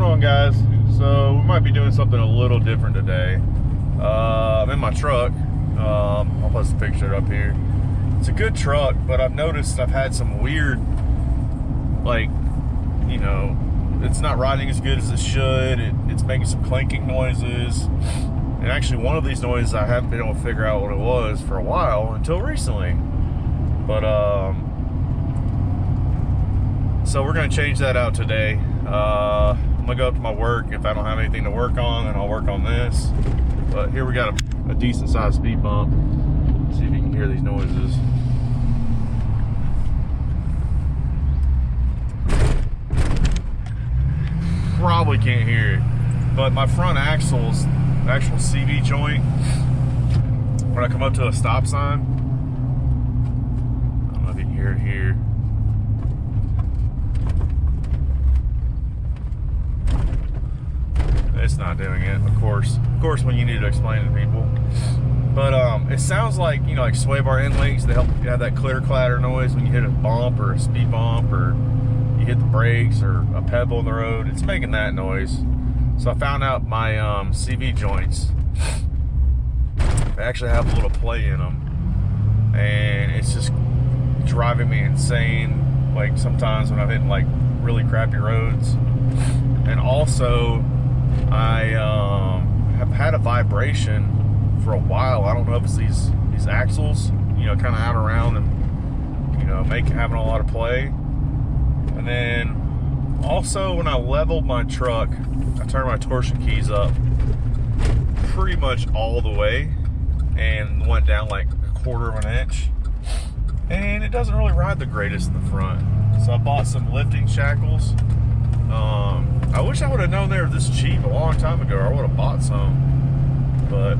going on, guys? So we might be doing something a little different today. I'm in my truck. I'll post a picture up here. It's a good truck, but I've noticed I've had some weird, like, you know, it's not riding as good as it should. It's making some clanking noises. And actually one of these noises I haven't been able to figure out what it was for a while until recently. But so we're gonna change that out today. I'm gonna go up to my work. If I don't have anything to work on, then I'll work on this. But here we got a decent sized speed bump. See if you can hear these noises. Probably can't hear it, but my front axle's actual CV joint, when I come up to a stop sign, I don't know if you can hear it here. It's not doing it, of course when you need to explain it to people. But it sounds like, you know, like sway bar end links, they help you have that clitter clatter noise when you hit a bump or a speed bump, or you hit the brakes or a pebble in the road. It's making that noise. So I found out my CV joints, they actually have a little play in them, and it's just driving me insane, like sometimes when I'm hitting like really crappy roads. And also I have had a vibration for a while. I don't know if it's these axles, you know, kind of out around and, you know, having a lot of play. And then also when I leveled my truck, I turned my torsion keys up pretty much all the way and went down like 1/4 of an inch. And it doesn't really ride the greatest in the front. So I bought some lifting shackles. I wish I would have known they were this cheap a long time ago, or I would have bought some. But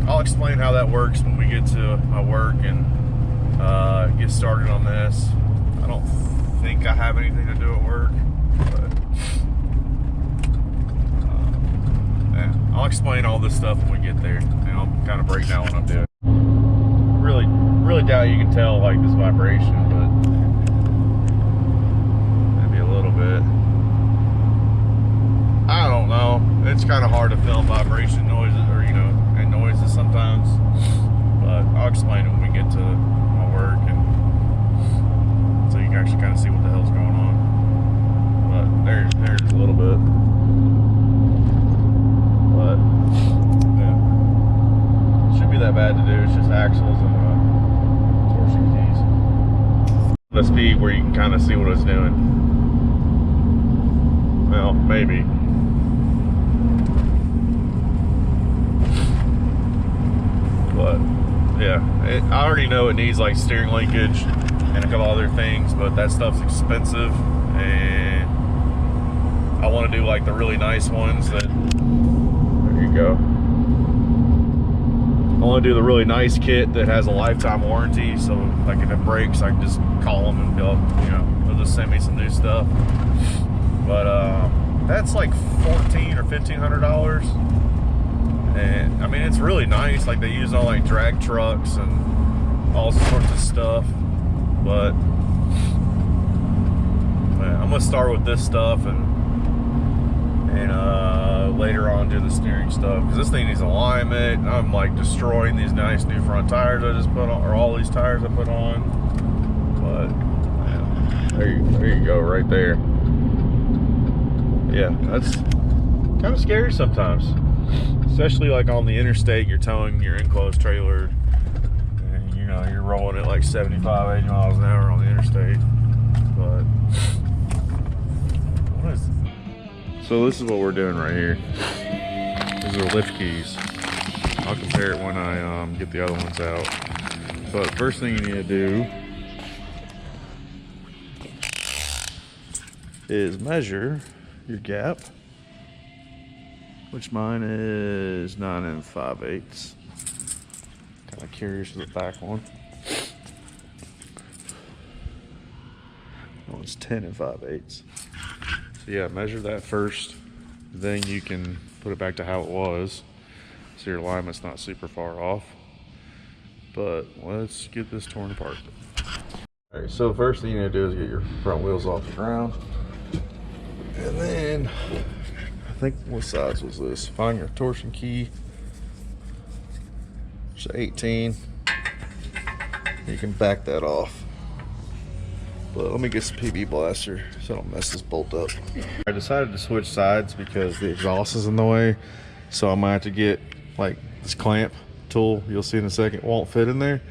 I'll explain how that works when we get to my work and get started on this. I don't think I have anything to do at work, but yeah, I'll explain all this stuff when we get there, and I'll kind of break down what I'm doing. Really doubt you can tell like this vibration, but maybe a little bit. I don't know. It's kind of hard to film vibration noises, or, you know, and noises sometimes. But I'll explain it when we get to my work, and so you can actually kind of see what the hell's going on. But there's a little bit. But yeah, shouldn't be that bad to do. It's just axles and torsion keys. The speed where you can kind of see what it's doing. Well, maybe. But yeah, I already know it needs like steering linkage and a couple other things, but that stuff's expensive, and I want to do like the really nice ones that, there you go. I want to do the really nice kit that has a lifetime warranty, so like if it breaks, I can just call them and go, you know, they'll just send me some new stuff. But that's like $1,400 or $1,500. And I mean, it's really nice. Like they use it on like drag trucks and all sorts of stuff. But man, I'm gonna start with this stuff and later on do the steering stuff, because this thing needs alignment. And I'm like destroying these nice new front tires I just put on, or all these tires I put on. But man, there you go, right there. Yeah, that's kind of scary sometimes. Especially like on the interstate, you're towing your enclosed trailer, and you know, you're rolling at like 75, 80 miles an hour on the interstate. But what is this? So this is what we're doing right here. These are lift keys. I'll compare it when I get the other ones out. But first thing you need to do is measure your gap, which mine is 9 5/8. Kind of curious for the back one. That one's 10 5/8. So yeah, measure that first. Then you can put it back to how it was, so your alignment's not super far off. But let's get this torn apart. All right, so first thing you need to do is get your front wheels off the ground. And then, I think, what size was this? Find your torsion key. It's 18. You can back that off. But let me get some PB blaster so I don't mess this bolt up. I decided to switch sides because the exhaust is in the way. So I might have to get like this clamp tool, you'll see in a second, won't fit in there.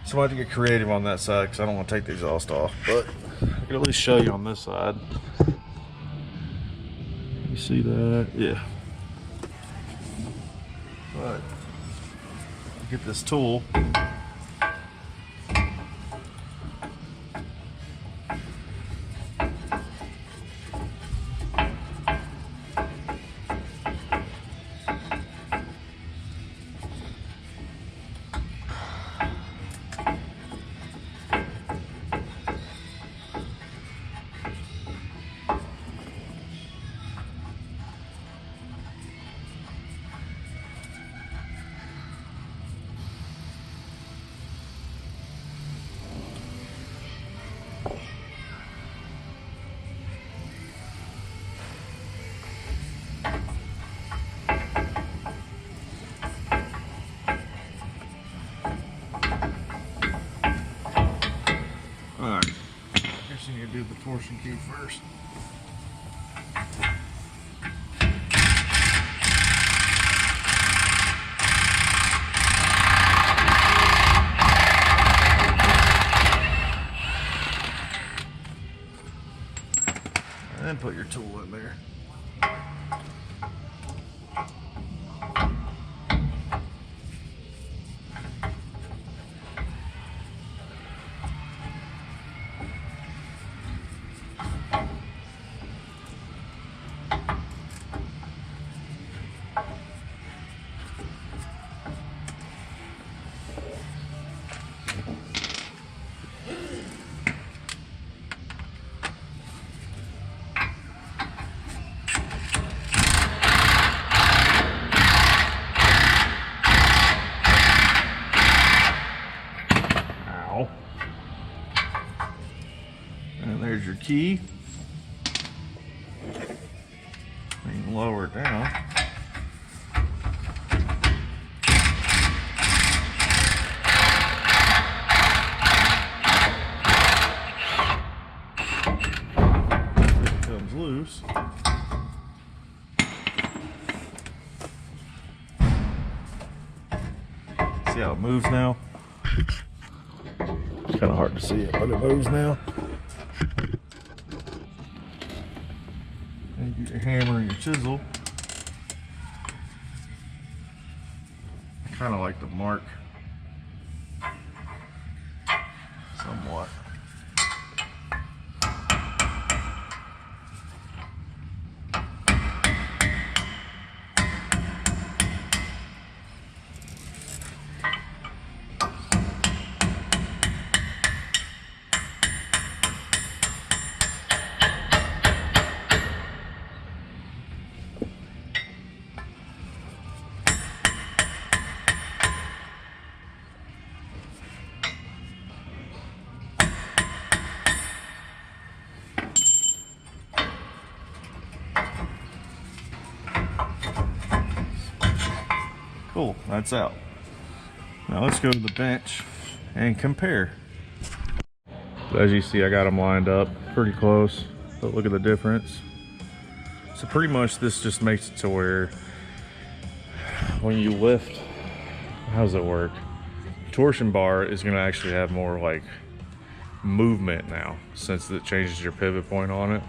So I might have to get creative on that side because I don't want to take the exhaust off. But I can at least show you on this side. You see that? Yeah. But get this tool. Alright, I guess you need to do the torsion key first. And then put your tool in there. And there's your key. You can lower it down. It comes loose. See how it moves now? It's kind of hard to see it, but it moves now. And you get your hammer and your chisel. I kind of like to mark somewhat. Cool, that's out. Now let's go to the bench and compare. As you see, I got them lined up pretty close, but look at the difference. So pretty much this just makes it to where when you lift, how does it work? Torsion bar is gonna actually have more like movement now since it changes your pivot point on it.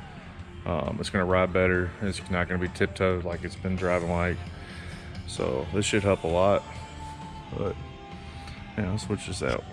It's gonna ride better. It's not gonna be tiptoed like it's been driving like. So this should help a lot, but yeah, I'll switch this out.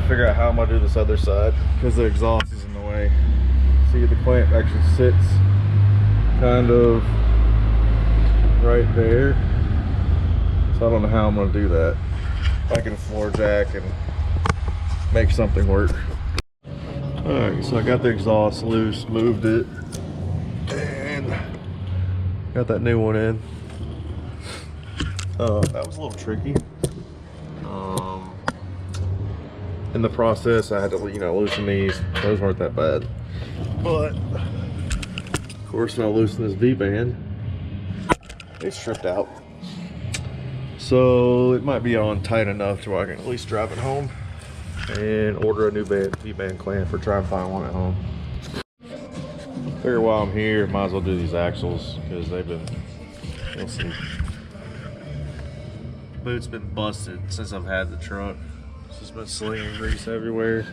to figure out how I'm gonna do this other side because the exhaust is in the way. See, the clamp actually sits kind of right there. So I don't know how I'm gonna do that. If I can floor jack and make something work. Alright, so I got the exhaust loose, moved it, and got that new one in. That was a little tricky. In the process, I had to, loosen these. Those weren't that bad. But, of course, when I loosen this V-band, it's stripped out. So, it might be on tight enough to where I can at least drive it home and order a new V-band clamp or try and find one at home. Figure while I'm here, might as well do these axles because they've been, we'll see. Boot's been busted since I've had the truck. It's just been slinging grease everywhere.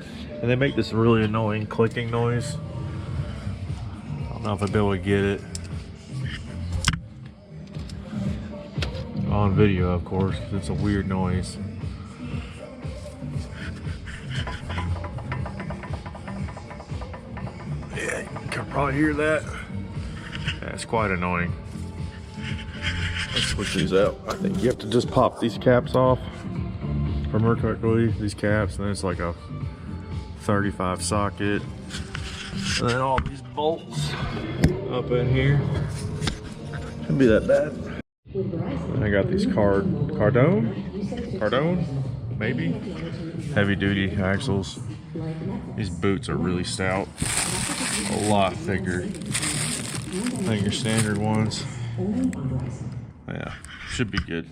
And they make this really annoying clicking noise. I don't know if I'll be able to get it on video, of course, because it's a weird noise. Yeah, you can probably hear that. That's quite annoying. Let's switch these out. I think you have to just pop these caps off from Mercury, these caps, and then it's like a 35 socket. And then all these bolts up in here. Shouldn't be that bad. And I got these Cardone, maybe? Heavy duty axles. These boots are really stout. A lot thicker than your standard ones. Yeah, should be good.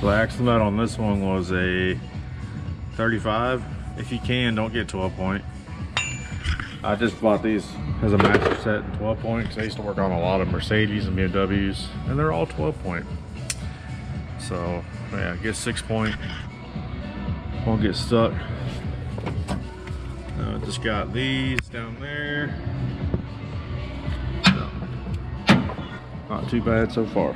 So the axle nut on this one was a 35. If you can, don't get 12 point. I just bought these as a master set in 12 point because I used to work on a lot of Mercedes and BMWs, and they're all 12 point. So yeah, get 6 point, won't get stuck. Just got these down there. Not too bad so far.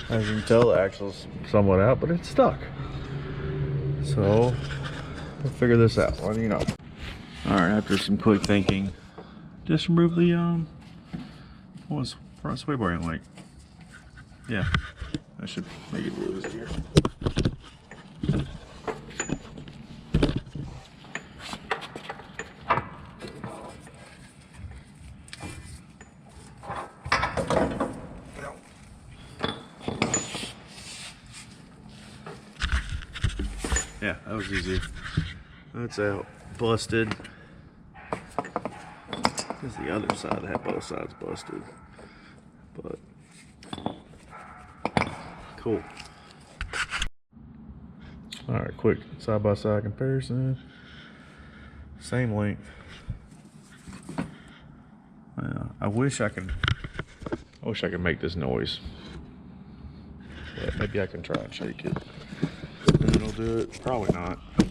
As you can tell, the axle's somewhat out, but it's stuck. So we'll figure this out. What do you know? All right, after some quick thinking, just remove the what was front sway bar link. Yeah, that should make it a little easier. Yeah, that was easy. That's out. Busted. There's the other side. I had both sides busted. But cool. Alright, quick side-by-side comparison. Same length. I wish I could make this noise. But maybe I can try and shake it. do it? Probably not. I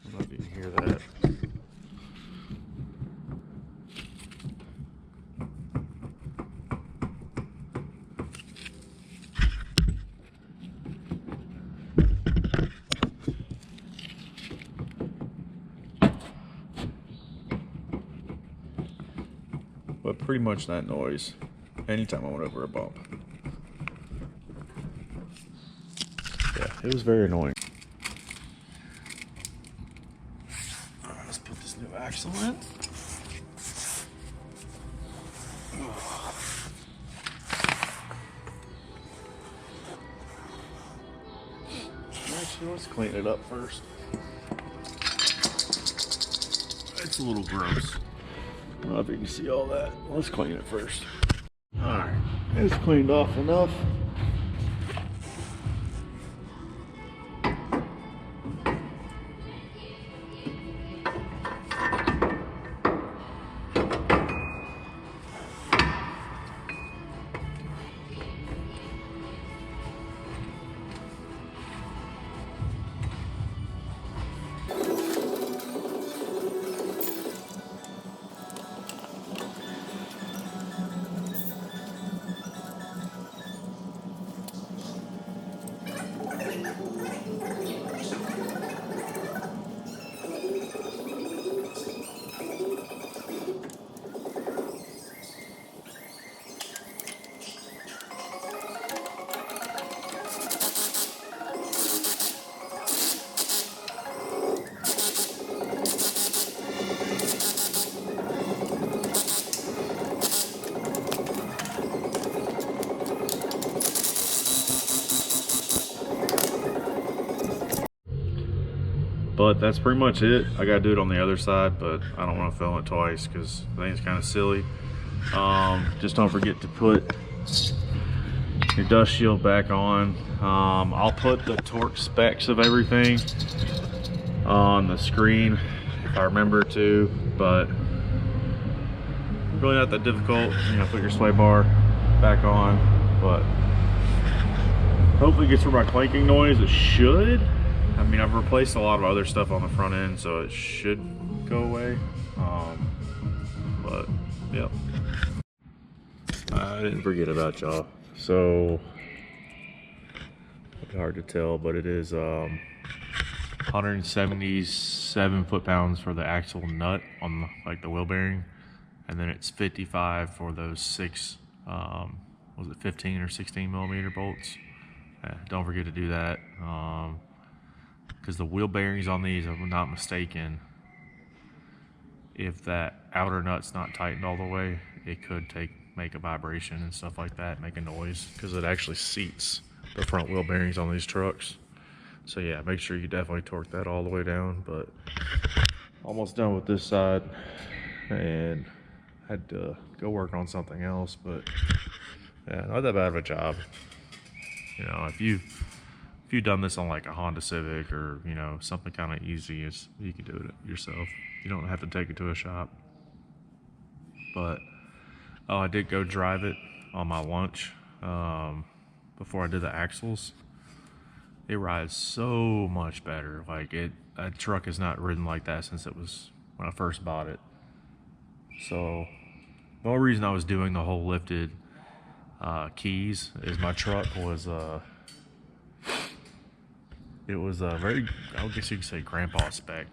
don't know if you can hear that. But pretty much that noise anytime I went over a bump. Yeah, it was very annoying. Alright, let's put this new axle in. Actually, let's clean it up first. It's a little gross. I don't know if you can see all that. Let's clean it first. Alright, it's cleaned off enough. But that's pretty much it. I gotta do it on the other side, but I don't want to film it twice because I think it's kind of silly. Just don't forget to put your dust shield back on. I'll put the torque specs of everything on the screen if I remember to, but really not that difficult. You know, put your sway bar back on, but hopefully it gets rid of my clanking noise. It should. I mean, I've replaced a lot of other stuff on the front end, so it should go away. But, yep. I didn't forget about y'all. So, it's hard to tell, but it is 177 foot-pounds for the axle nut on like the wheel bearing, and then it's 55 for those 6, was it 15 or 16 millimeter bolts? Don't forget to do that. Because the wheel bearings on these, if I'm not mistaken, if that outer nut's not tightened all the way, it could make a vibration and stuff like that, make a noise, because it actually seats the front wheel bearings on these trucks. So yeah, make sure you definitely torque that all the way down. But almost done with this side, and had to go work on something else, but yeah, not that bad of a job. You know, if you've done this on like a Honda Civic or, you know, something kind of easy, you can do it yourself. You don't have to take it to a shop. But I did go drive it on my lunch before I did the axles. It rides so much better. Like, that truck has not ridden like that since it was when I first bought it. So the only reason I was doing the whole lifted keys is my truck was it was a very, I guess you could say, grandpa spec.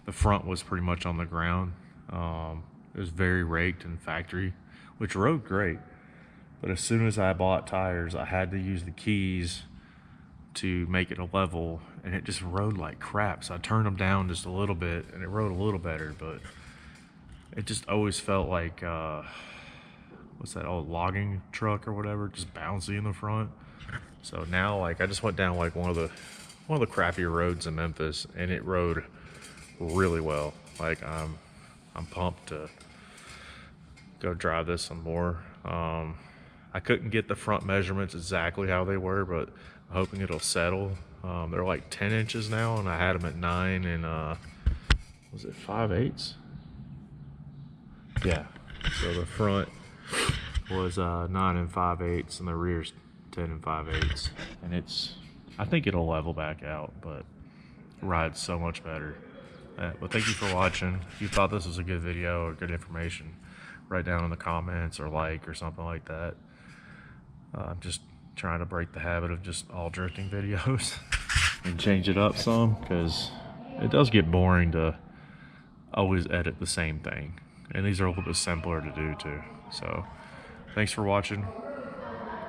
The front was pretty much on the ground. It was very raked and factory, which rode great. But as soon as I bought tires, I had to use the keys to make it a level, and it just rode like crap. So I turned them down just a little bit, and it rode a little better. But it just always felt like what's that old logging truck or whatever, just bouncy in the front. So now, like, I just went down like one of the crappier roads in Memphis, and it rode really well. Like, I'm pumped to go drive this some more. I couldn't get the front measurements exactly how they were, but I'm hoping it'll settle. They're like 10 inches now, and I had them at 9 and was it 5/8? Yeah, so the front was 9 5/8 and the rear's 10 5/8, and I think it'll level back out, but rides so much better. But thank you for watching. If you thought this was a good video or good information, write down in the comments or like or something like that. I'm just trying to break the habit of just all drifting videos and change it up some, because it does get boring to always edit the same thing, and these are a little bit simpler to do too. So thanks for watching.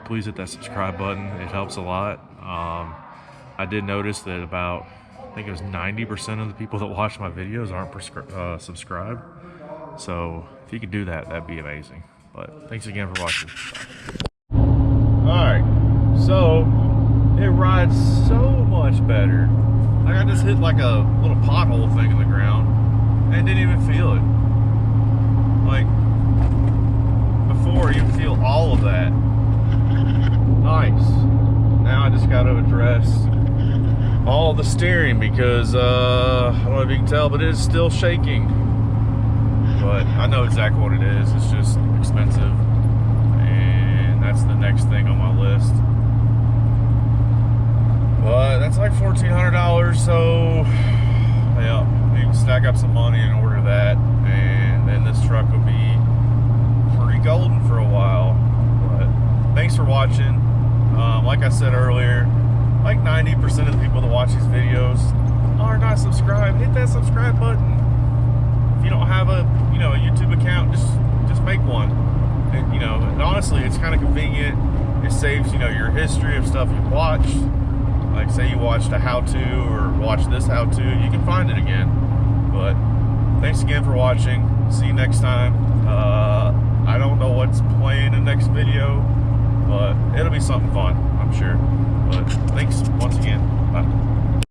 Please hit that subscribe button, it helps a lot. I did notice that about, I think it was 90% of the people that watch my videos aren't subscribed. So if you could do that, that'd be amazing. But thanks again for watching. Alright, so it rides so much better. Like, I just hit like a little pothole thing in the ground and didn't even feel it. Like, before you feel all of that. Nice. Now I just got to address all the steering, because I don't know if you can tell, but it is still shaking. But I know exactly what it is. It's just expensive, and that's the next thing on my list. But that's like $1,400, so yeah, you can stack up some money and order that, and then this truck will be pretty golden for a while. But thanks for watching. Like I said earlier, like 90% of the people that watch these videos are not subscribed. Hit that subscribe button. If you don't have a YouTube account, just make one. And, and honestly, it's kind of convenient. It saves your history of stuff you've watched. Like, say you watched a how-to or watched this how-to, you can find it again. But thanks again for watching. See you next time. I don't know what's playing in the next video, but it'll be something fun, I'm sure. But thanks once again. Bye.